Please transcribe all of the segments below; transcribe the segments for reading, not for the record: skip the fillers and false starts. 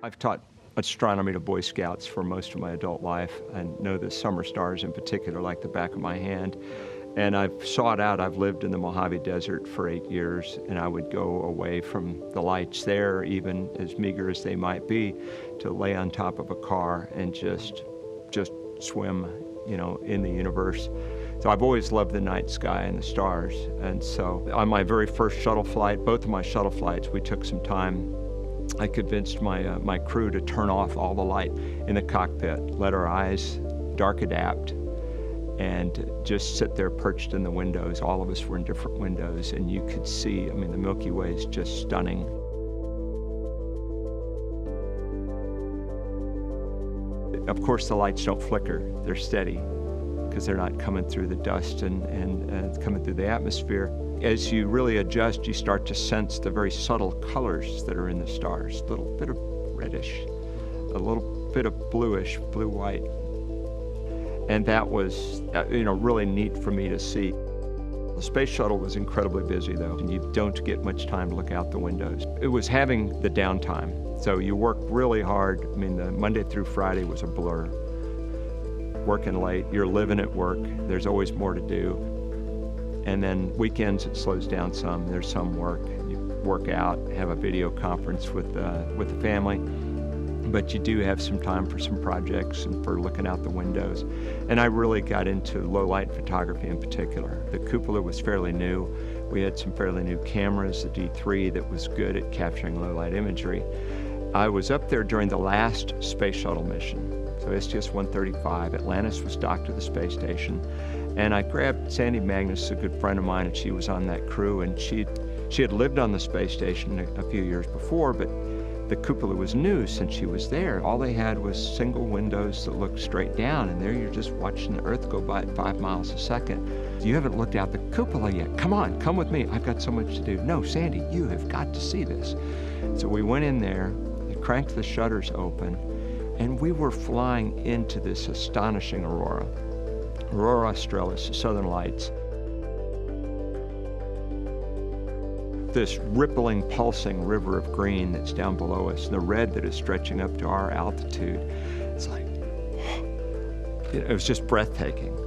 I've taught astronomy to Boy Scouts for most of my adult life and know the summer stars in particular like the back of my hand. And I've sought out, I've lived in the Mojave Desert for 8 years, and I would go away from the lights there, even as meager as they might be, to lay on top of a car and just swim, in the universe. So I've always loved the night sky and the stars. And so on my very first shuttle flight, both of my shuttle flights, we took some time. I convinced my crew to turn off all the light in the cockpit, let our eyes dark adapt, and just sit there perched in the windows. All of us were in different windows, and you could see, the Milky Way is just stunning. Of course, the lights don't flicker, they're steady, because they're not coming through the dust and coming through the atmosphere. As you really adjust, you start to sense the very subtle colors that are in the stars. A little bit of reddish, a little bit of bluish, blue-white. And that was, really neat for me to see. The space shuttle was incredibly busy, though, and you don't get much time to look out the windows. It was having the downtime. So you work really hard. The Monday through Friday was a blur. Working late, you're living at work, there's always more to do. And then weekends it slows down some, there's some work. You work out, have a video conference with the family, but you do have some time for some projects and for looking out the windows. And I really got into low light photography in particular. The cupola was fairly new. We had some fairly new cameras, the D3 that was good at capturing low light imagery. I was up there during the last space shuttle mission. So STS-135, Atlantis was docked to the space station, and I grabbed Sandy Magnus, a good friend of mine, and she was on that crew, and she had lived on the space station a few years before, but the cupola was new since she was there. All they had was single windows that looked straight down, and there you're just watching the Earth go by at 5 miles a second. You haven't looked out the cupola yet. Come on, come with me. I've got so much to do. No, Sandy, you have got to see this. So we went in there, cranked the shutters open, and we were flying into this astonishing aurora. Aurora Australis, the Southern Lights. This rippling, pulsing river of green that's down below us, and the red that is stretching up to our altitude. It's like, it was just breathtaking.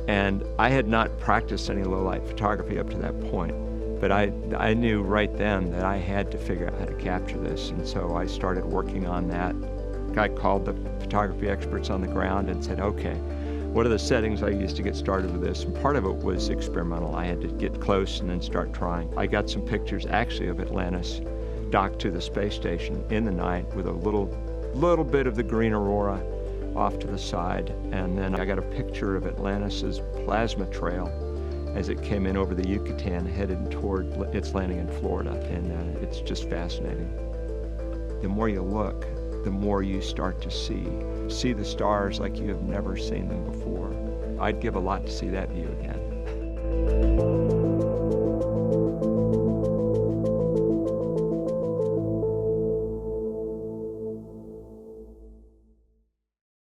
And I had not practiced any low light photography up to that point, but I knew right then that I had to figure out how to capture this, and so I started working on that. I called the photography experts on the ground and said, okay, what are the settings I used to get started with this? And part of it was experimental. I had to get close and then start trying. I got some pictures actually of Atlantis docked to the space station in the night with a little bit of the green aurora off to the side. And then I got a picture of Atlantis's plasma trail as it came in over the Yucatan headed toward its landing in Florida. And it's just fascinating. The more you look, the more you start to see the stars like you have never seen them before. I'd give a lot to see that view again.